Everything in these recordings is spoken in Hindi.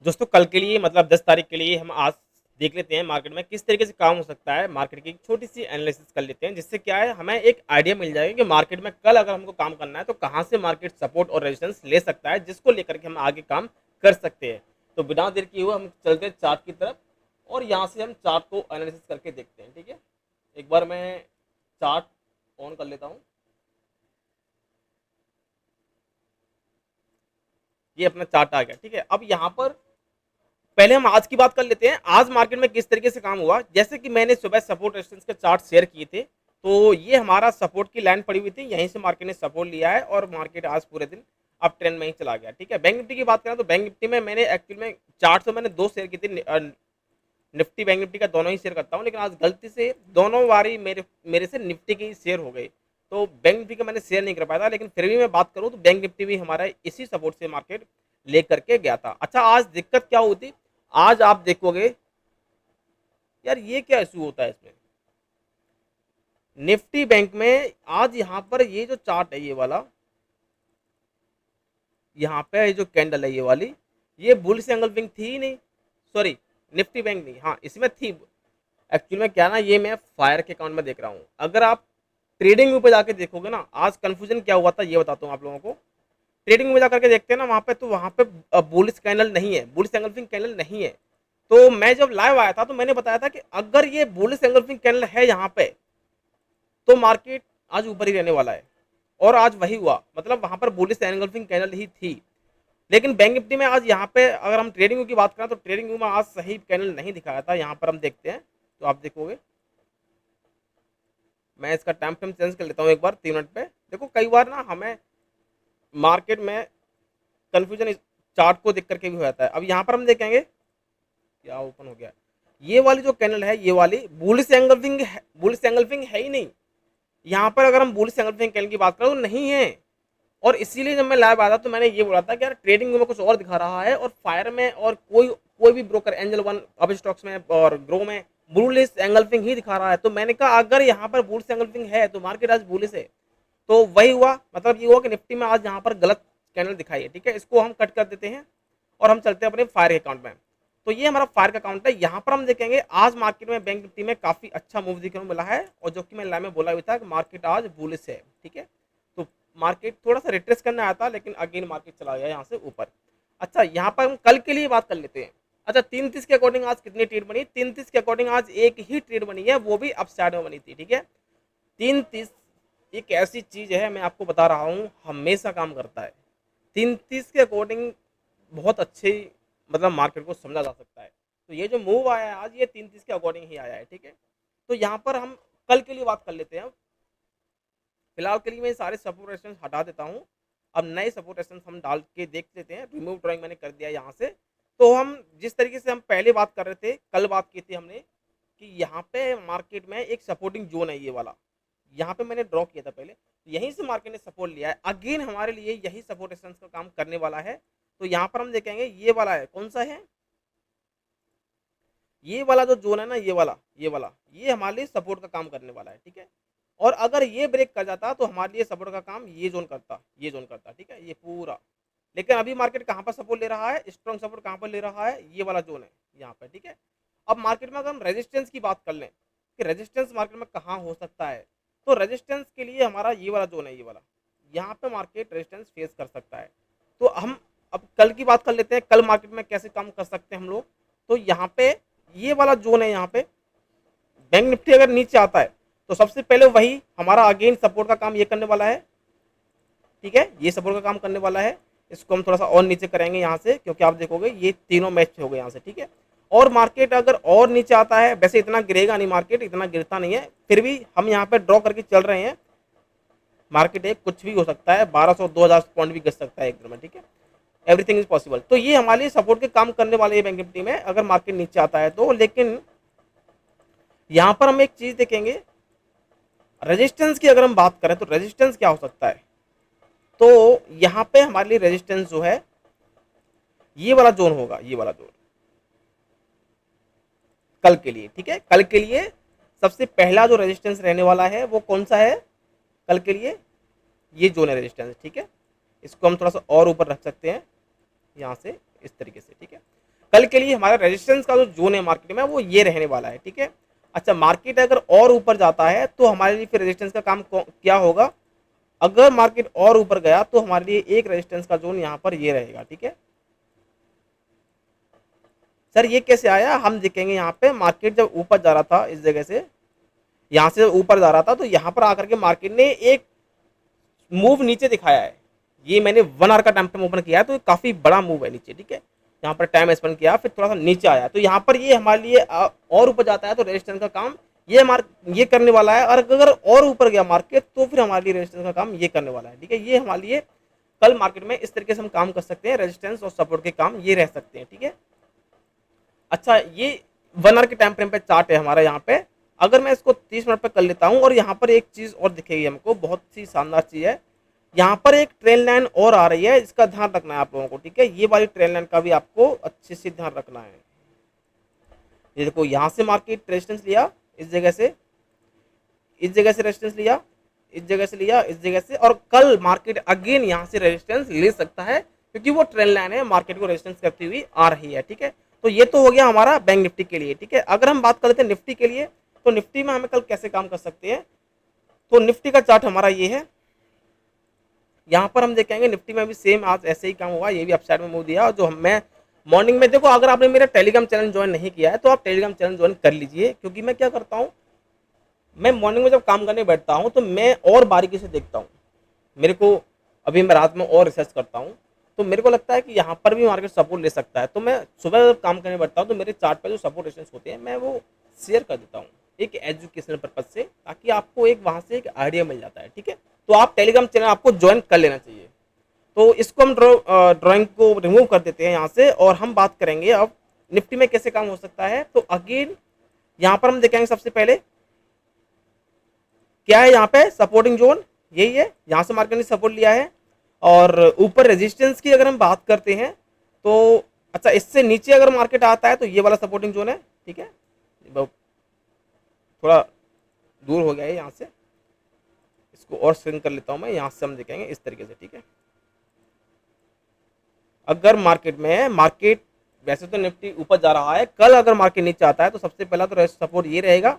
दोस्तों कल के लिए मतलब 10 तारीख के लिए हम आज देख लेते हैं मार्केट में किस तरीके से काम हो सकता है। मार्केट की एक छोटी सी एनालिसिस कर लेते हैं, जिससे क्या है हमें एक आइडिया मिल जाएगा कि मार्केट में कल अगर हमको काम करना है तो कहाँ से मार्केट सपोर्ट और रेजिस्टेंस ले सकता है, जिसको लेकर के हम आगे काम कर सकते हैं। तो बिना देर किए हुए हम चलते हैं चार्ट की तरफ और यहाँ से हम चार्ट को एनालिसिस करके देखते हैं। ठीक है, एक बार मैं चार्ट ऑन कर लेता हूँ। ये अपना चार्ट आ गया। ठीक है, अब यहाँ पर पहले हम आज की बात कर लेते हैं। आज मार्केट में किस तरीके से काम हुआ। जैसे कि मैंने सुबह सपोर्ट रेजिस्टेंस के चार्ट शेयर किए थे, तो ये हमारा सपोर्ट की लाइन पड़ी हुई थी, यहीं से मार्केट ने सपोर्ट लिया है और मार्केट आज पूरे दिन अप ट्रेंड में ही चला गया। ठीक है, बैंक निफ्टी की बात करें तो बैंक निफ्टी में मैंने एक्चुअल में चार्ट तो मैंने दो शेयर की थी, निफ्टी बैंक निफ्टी का दोनों ही शेयर करता हूँ, लेकिन आज गलती से दोनों बारी मेरे मेरे से निफ्टी के ही शेयर हो गए, तो बैंक निफ्टी का मैंने शेयर नहीं कर पाया था। लेकिन फिर भी मैं बात करूँ तो बैंक निफ्टी भी हमारा इसी सपोर्ट से मार्केट लेकर के गया था। अच्छा, आज दिक्कत क्या होती, आज आप देखोगे यार ये क्या इशू होता है इसमें निफ्टी बैंक में। आज यहाँ पर ये जो चार्ट है ये वाला, यहाँ पे जो कैंडल है ये वाली, ये बुलिश एंगल्फिंग थी ही नहीं। सॉरी, निफ्टी बैंक नहीं, हाँ इसमें थी। एक्चुअल में क्या ना, ये मैं फायर के अकाउंट में देख रहा हूँ। अगर आप ट्रेडिंग व्यू पे जाके देखोगे ना, आज कंफ्यूजन क्या हुआ था ये बताता हूँ आप लोगों को। ट्रेडिंग में जाकर के देखते हैं ना वहाँ पे, तो वहाँ पे बुलिश कैंडल नहीं है, बुलिश एंगल्फिंग कैंडल नहीं है। तो मैं जब लाइव आया था तो मैंने बताया था कि अगर ये बुलिश एंगल्फिंग कैंडल है यहाँ पे तो मार्केट आज ऊपर ही रहने वाला है, और आज वही हुआ। मतलब वहां पर बुलिश एंगल्फिंग कैंडल ही थी। लेकिन बैंक निफ्टी में आज यहाँ पे अगर हम ट्रेडिंग व्यू की बात करें तो ट्रेडिंग व्यू में आज सही कैंडल नहीं दिखाया था। यहाँ पर हम देखते हैं तो आप देखोगे, मैं इसका टाइम फ्रेम चेंज कर लेता हूँ एक बार 3 मिनट पे। देखो कई बार ना हमें मार्केट में कंफ्यूजन इस चार्ट को देख करके भी हो जाता है। अब यहाँ पर हम देखेंगे क्या ओपन हो गया, ये वाली जो कैंडल है ये वाली बुलिश एंगल्फिंग है ही नहीं। यहाँ पर अगर हम बुलिश एंगल्फिंग कैंडल की बात करें तो नहीं है। और इसीलिए जब मैं लाइव आया था तो मैंने ये बोला था कि यार ट्रेडिंग में कुछ और दिखा रहा है और फायर में और कोई कोई भी ब्रोकर एंजल वन अब स्टॉक्स में और ग्रो में बुलिश एंगल्फिंग ही दिखा रहा है। तो मैंने कहा अगर यहाँ पर बुलिश एंगल्फिंग है तो मार्केट आज बुलिश है। तो वही हुआ, मतलब ये हुआ कि निफ्टी में आज यहाँ पर गलत कैंडल दिखाई है। ठीक है, इसको हम कट कर देते हैं और हम चलते हैं अपने फायर के अकाउंट में। तो ये हमारा फायर का अकाउंट है। यहाँ पर हम देखेंगे आज मार्केट में बैंक निफ्टी में काफी अच्छा मूव देखने को मिला है, और जो कि मैं लाइव में बोला हुआ था कि मार्केट आज बुलिश है। ठीक है, तो मार्केट थोड़ा सा रिट्रेस करने आया था, लेकिन अगेन मार्केट चला गया यहाँ से ऊपर। अच्छा, यहाँ पर हम कल के लिए बात कर लेते हैं। अच्छा, 3:30 के अकॉर्डिंग आज कितनी ट्रेड बनी, 3:30 के अकॉर्डिंग आज एक ही ट्रेड बनी है, वो भी अपसाइड में बनी थी। ठीक है, 3:30 एक ऐसी चीज है, मैं आपको बता रहा हूँ हमेशा काम करता है। 3:30 के अकॉर्डिंग बहुत अच्छे मतलब मार्केट को समझा जा सकता है। तो ये जो मूव आया है आज, ये 3:30 के अकॉर्डिंग ही आया है। ठीक है, तो यहाँ पर हम कल के लिए बात कर लेते हैं। फिलहाल के लिए मैं सारे सपोर्ट रेजिस्टेंस हटा देता हूँ। अब नए सपोर्ट रेजिस्टेंस हम डाल के देख लेते हैं। रिमूव ड्राइंग मैंने कर दिया यहाँ से। तो हम जिस तरीके से हम पहले बात कर रहे थे, कल बात की थी हमने कि यहाँ पे मार्केट में एक सपोर्टिंग जोन है ये वाला, यहाँ पे मैंने ड्रॉ किया था पहले, तो यहीं से मार्केट ने सपोर्ट लिया है। अगेन हमारे लिए यही सपोर्ट रेजिस्टेंस का काम करने वाला है। तो यहाँ पर हम देखेंगे ये वाला है, कौन सा है, ये वाला जो जोन है ना, ये वाला ये हमारे लिए सपोर्ट का काम करने वाला है। ठीक है, और अगर ये ब्रेक कर जाता तो हमारे लिए सपोर्ट का काम ये जोन करता, ये जोन करता। ठीक है, ये पूरा। लेकिन अभी मार्केट कहाँ पर सपोर्ट ले रहा है, स्ट्रॉन्ग सपोर्ट कहाँ पर ले रहा है, ये वाला जोन है यहाँ पर। ठीक है, अब मार्केट में अगर हम रेजिस्टेंस की बात कर लें कि रेजिस्टेंस मार्केट में कहाँ हो सकता है, तो रेजिस्टेंस के लिए हमारा ये वाला जोन है, ये वाला, यहाँ पे मार्केट रेजिस्टेंस फेस कर सकता है। तो हम अब कल की बात कर लेते हैं, कल मार्केट में कैसे काम कर सकते हैं हम लोग। तो यहाँ पे ये वाला जोन है, यहाँ पे बैंक निफ्टी अगर नीचे आता है तो सबसे पहले वही हमारा अगेन सपोर्ट का काम ये करने वाला है। ठीक है, ये सपोर्ट का काम करने वाला है। इसको हम थोड़ा सा और नीचे करेंगे यहाँ से, क्योंकि आप देखोगे ये तीनों मैच हो गए यहाँ से। ठीक है, और मार्केट अगर और नीचे आता है, वैसे इतना गिरेगा नहीं, मार्केट इतना गिरता नहीं है, फिर भी हम यहाँ पे ड्रॉ करके चल रहे हैं। मार्केट एक कुछ भी हो सकता है, 1200 2000 पॉइंट भी गिर सकता है एक दिन में। ठीक है, एवरीथिंग इज पॉसिबल। तो ये हमारे लिए सपोर्ट के काम करने वाले बैंक निफ्टी में अगर मार्केट नीचे आता है तो। लेकिन यहाँ पर हम एक चीज देखेंगे, रेजिस्टेंस की अगर हम बात करें तो रेजिस्टेंस क्या हो सकता है। तो यहाँ पे हमारे लिए रेजिस्टेंस जो है ये वाला जोन होगा, ये वाला जोन कल के लिए। ठीक है, कल के लिए सबसे पहला जो रेजिस्टेंस रहने वाला है वो कौन सा है कल के लिए, ये जोन है रेजिस्टेंस। ठीक है, इसको हम थोड़ा सा और ऊपर रख सकते हैं यहाँ से, इस तरीके से। ठीक है, कल के लिए हमारा रेजिस्टेंस का जो जोन है मार्केट में वो ये रहने वाला है, ठीक है। अच्छा, मार्केट अगर और ऊपर जाता है तो हमारे लिए फिर रेजिस्टेंस का काम क्या होगा, अगर मार्केट और ऊपर गया तो हमारे लिए एक रेजिस्टेंस का जोन यहाँ पर ये रहेगा, ठीक है। सर ये कैसे आया, हम देखेंगे यहाँ पे मार्केट जब ऊपर जा रहा था इस जगह से, यहाँ से ऊपर जा रहा था, तो यहाँ पर आकर के मार्केट ने एक मूव नीचे दिखाया है। ये मैंने 1 आवर का टाइम फ्रेम ओपन किया है, तो काफी बड़ा मूव है नीचे, ठीक है। यहाँ पर टाइम स्पेंड किया, फिर थोड़ा सा नीचे आया, तो यहाँ पर ये हमारे लिए और ऊपर जाता है तो रेजिस्टेंस का काम ये करने वाला है, और अगर और ऊपर गया मार्केट तो फिर हमारे लिए रेजिस्टेंस का काम ये करने वाला है, ठीक है। ये हमारे लिए कल मार्केट में इस तरीके से हम काम कर सकते हैं, रेजिस्टेंस और सपोर्ट के काम ये रह सकते हैं, ठीक है। अच्छा, ये 1 आवर के टाइम फ्रेम पे चार्ट है हमारा यहाँ पे। अगर मैं इसको 30 मिनट पे कर लेता हूँ, और यहाँ पर एक चीज और दिखेगी हमको, बहुत सी शानदार चीज है, यहाँ पर एक ट्रेन लाइन और आ रही है, इसका ध्यान रखना है आप लोगों को, ठीक है। ये वाली ट्रेन लाइन का भी आपको अच्छे से ध्यान रखना है। ये देखो, यहाँ से मार्केट रेजिस्टेंस लिया, इस जगह से रेजिस्टेंस लिया, इस जगह से लिया, इस जगह से, और कल मार्केट अगेन यहाँ से रेजिस्टेंस ले सकता है, क्योंकि वो ट्रेंड लाइन है मार्केट को रेजिस्टेंस करती हुई आ रही है, ठीक है। तो ये तो हो गया हमारा बैंक निफ्टी के लिए, ठीक है। अगर हम बात कर लेते हैं निफ्टी के लिए, तो निफ्टी में हमें कल कैसे काम कर सकते हैं, तो निफ्टी का चार्ट हमारा ये है। यहाँ पर हम देखेंगे निफ्टी में भी सेम आज ऐसे ही काम हुआ, ये भी अपसाइड में मूव दिया, और जो मैं मॉर्निंग में, देखो अगर आपने मेरा टेलीग्राम चैनल ज्वाइन नहीं किया है तो आप टेलीग्राम चैनल ज्वाइन कर लीजिए, क्योंकि मैं क्या करता हूँ, मैं मॉर्निंग में जब काम करने बैठता हूँ तो मैं और बारीकी से देखता हूँ। मेरे को अभी मैं रात में और रिसर्च करता हूँ, तो मेरे को लगता है कि यहाँ पर भी मार्केट सपोर्ट ले सकता है, तो मैं सुबह जब काम करने बैठता हूँ तो मेरे चार्ट पर जो सपोर्ट रेजिस्टेंस होते हैं मैं वो शेयर कर देता हूँ एक एजुकेशनल पर्पज से, ताकि आपको एक वहाँ से एक आइडिया मिल जाता है, ठीक है। तो आप टेलीग्राम चैनल आपको ज्वाइन कर लेना चाहिए। तो इसको हम ड्राइंग को रिमूव कर देते हैं यहाँ से, और हम बात करेंगे अब निफ्टी में कैसे काम हो सकता है। तो अगेन यहाँ पर हम देखेंगे सबसे पहले क्या है, यहाँ पे सपोर्टिंग जोन यही है, यहाँ से मार्केट ने सपोर्ट लिया है, और ऊपर रेजिस्टेंस की अगर हम बात करते हैं तो अच्छा, इससे नीचे अगर मार्केट आता है तो ये वाला सपोर्टिंग जोन है, ठीक है। थोड़ा दूर हो गया है यहाँ से, इसको और स्विंग कर लेता हूँ मैं, यहाँ से हम देखेंगे इस तरीके से, ठीक है। अगर मार्केट वैसे तो निफ्टी ऊपर जा रहा है, कल अगर मार्केट नीचे आता है तो सबसे पहला तो सपोर्ट ये रहेगा,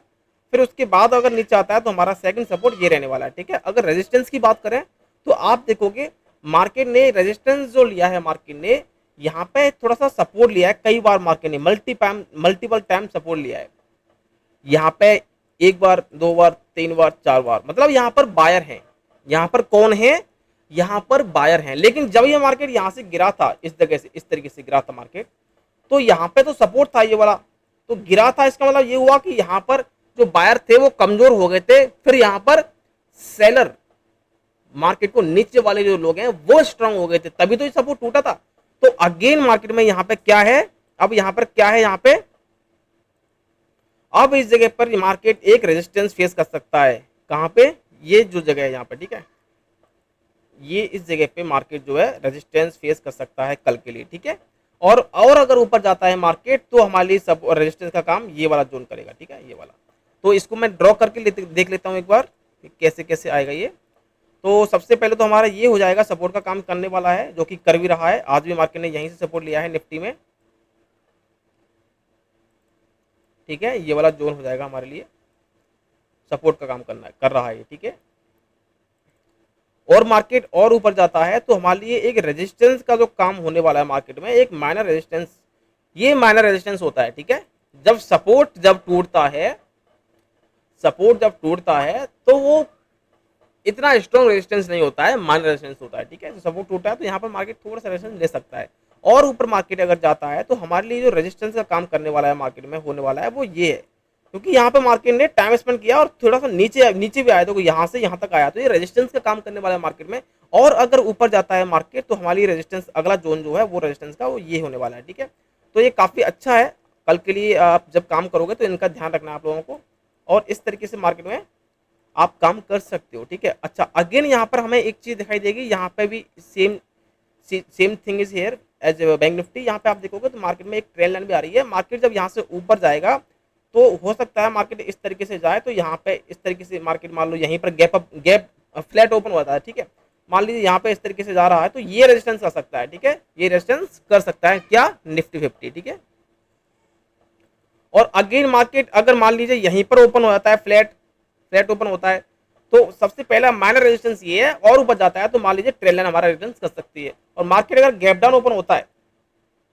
फिर उसके बाद अगर नीचे आता है तो हमारा सेकंड सपोर्ट ये रहने वाला है, ठीक है। अगर रेजिस्टेंस की बात करें तो आप देखोगे मार्केट ने रेजिस्टेंस जो लिया है, मार्केट ने यहाँ पे थोड़ा सा सपोर्ट लिया है, कई बार मार्केट ने मल्टीपल टाइम सपोर्ट लिया है, यहाँ पे 1 बार 2 बार 3 बार 4 बार, मतलब यहाँ पर बायर है। यहाँ पर कौन है, यहाँ पर बायर हैं। लेकिन जब ये मार्केट यहाँ से गिरा था, इस जगह से इस तरीके से गिरा था मार्केट, तो यहाँ पे तो सपोर्ट था ये वाला, तो गिरा था, इसका मतलब ये हुआ कि यहाँ पर जो बायर थे वो कमजोर हो गए थे, फिर यहाँ पर सेलर मार्केट को नीचे वाले जो लोग हैं वो स्ट्रांग हो गए थे, तभी तो ये सपोर्ट टूटा था। तो अगेन मार्केट में यहाँ पे क्या है, अब यहाँ पर क्या है, यहाँ पे अब इस जगह पर मार्केट एक रेजिस्टेंस फेस कर सकता है, कहां पे, ये जो जगह है यहाँ पे, ठीक है। ये इस जगह पे मार्केट जो है रेजिस्टेंस फेस कर सकता है कल के लिए, ठीक है। और अगर ऊपर जाता है मार्केट तो हमारे लिए सब रेजिस्टेंस का काम ये वाला जोन करेगा, ठीक है, ये वाला। तो इसको मैं ड्रॉ करके देख लेता हूँ एक बार कैसे कैसे आएगा ये। तो सबसे पहले तो हमारा ये हो जाएगा, सपोर्ट का काम करने वाला है, जो कि कर भी रहा है, आज भी मार्केट ने यहीं से सपोर्ट लिया है निफ्टी में, ठीक है। ये वाला जोन हो जाएगा हमारे लिए, सपोर्ट का काम कर रहा है, ठीक है। और मार्केट और ऊपर जाता है तो हमारे लिए एक रेजिस्टेंस का जो काम होने वाला है मार्केट में, एक माइनर रेजिस्टेंस, ये माइनर रेजिस्टेंस होता है, ठीक है। जब सपोर्ट जब टूटता है तो वो इतना स्ट्रॉन्ग रेजिस्टेंस नहीं होता है, माइनर रेजिस्टेंस होता है, ठीक है। तो सपोर्ट टूटा है तो यहाँ पर मार्केट थोड़ा सा रेजिस्टेंस ले सकता है, और ऊपर मार्केट अगर जाता है तो हमारे लिए जो रेजिस्टेंस का काम करने वाला है मार्केट में होने वाला है वो ये है, क्योंकि यहाँ पे मार्केट ने टाइम स्पेंड किया और थोड़ा सा नीचे भी आया, तो यहाँ से यहाँ तक आया, तो ये रेजिस्टेंस का काम करने वाला है मार्केट में। और अगर ऊपर जाता है मार्केट तो हमारी रेजिस्टेंस, अगला जोन जो है वो रेजिस्टेंस का वो ये होने वाला है, ठीक है। तो ये काफी अच्छा है, कल के लिए आप जब काम करोगे तो इनका ध्यान रखना है आप लोगों को, और इस तरीके से मार्केट में आप काम कर सकते हो, ठीक है। अच्छा, अगेन यहाँ पर हमें एक चीज दिखाई देगी, यहाँ पे भी same thing is here as Bank Nifty. यहाँ पे आप देखोगे तो मार्केट में एक ट्रेंड लाइन भी आ रही है, मार्केट जब यहाँ से ऊपर जाएगा तो हो सकता है मार्केट इस तरीके से जाए, तो यहाँ पे इस तरीके से मार्केट मान लो यहीं पर गैप फ्लैट ओपन हुआ था, ठीक है। मान लीजिए यहाँ पे इस तरीके से जा रहा है तो ये रेजिस्टेंस कर सकता है, ठीक है, ये रेजिस्टेंस कर सकता है क्या, निफ्टी 50, ठीक है। और अगेन मार्केट अगर मान लीजिए यहीं पर ओपन हो जाता है, फ्लैट फ्लैट ओपन होता है, तो सबसे पहला माइनर रेजिस्टेंस ये है, और ऊपर जाता है तो मान लीजिए ट्रेल लाइन हमारा रेजिस्टेंस कर सकती है। और मार्केट अगर गैप डाउन ओपन होता है,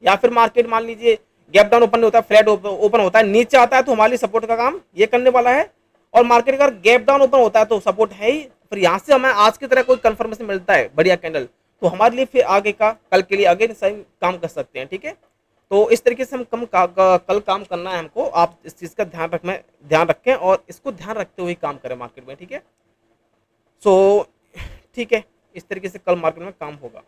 या फिर मार्केट मान लीजिए गैप डाउन ओपन नहीं होता है, फ्लैट ओपन होता है, नीचे आता है तो हमारे सपोर्ट का काम ये करने वाला है। और मार्केट अगर गैप डाउन ओपन होता है तो सपोर्ट है ही, फिर यहाँ से हमें आज की तरह कोई कंफर्मेशन मिलता है बढ़िया कैंडल, तो हमारे लिए फिर आगे का कल के लिए अगेन सही काम कर सकते हैं, ठीक है। तो इस तरीके से हम कल काम करना है हमको, आप इस चीज़ का ध्यान रखें और इसको ध्यान रखते हुए काम करें मार्केट में, ठीक है। सो ठीक है, इस तरीके से कल मार्केट में काम होगा।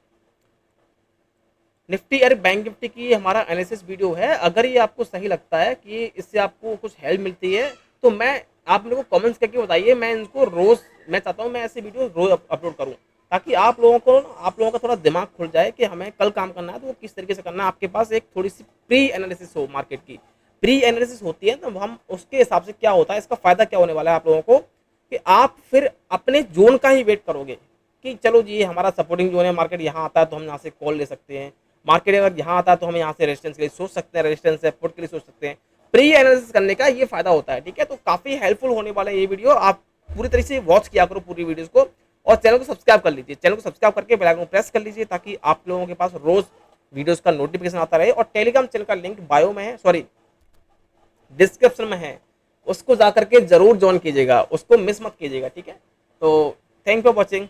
निफ्टी अरे बैंक निफ्टी की हमारा एनालिसिस वीडियो है, अगर ये आपको सही लगता है कि इससे आपको कुछ हेल्प मिलती है तो मैं आप लोगों को कमेंट्स करके बताइए, मैं इनको रोज, मैं चाहता हूँ मैं ऐसे वीडियो रोज अपलोड करूँ, ताकि आप लोगों का थोड़ा दिमाग खुल जाए कि हमें कल काम करना है तो वो किस तरीके से करना है। आपके पास एक थोड़ी सी प्री एनालिसिस हो, मार्केट की प्री एनालिसिस होती है तो हम उसके हिसाब से क्या होता है, इसका फायदा क्या होने वाला है आप लोगों को, कि आप फिर अपने जोन का ही वेट करोगे कि चलो जी हमारा सपोर्टिंग जोन है, मार्केट यहाँ आता है तो हम यहाँ से कॉल ले सकते हैं, मार्केट अगर यहाँ आता है तो हम यहाँ से रेजिस्टेंस के लिए सोच सकते हैं, रेजिस्टेंस है पुट के लिए सोच सकते हैं। प्री एनालिसिस करने का ये फायदा होता है, ठीक है। तो काफी हेल्पफुल होने वाला है ये वीडियो, आप पूरी तरीके से वॉच किया करो पूरी वीडियोस को, और चैनल को सब्सक्राइब कर लीजिए, चैनल को सब्सक्राइब करके बेल आइकन प्रेस कर लीजिए ताकि आप लोगों के पास रोज वीडियोस का नोटिफिकेशन आता रहे। और टेलीग्राम चैनल का लिंक बायो में है, सॉरी डिस्क्रिप्शन में है, उसको जा करके जरूर ज्वाइन कीजिएगा, उसको मिस मत कीजिएगा, ठीक है। तो थैंक यू फॉर वॉचिंग।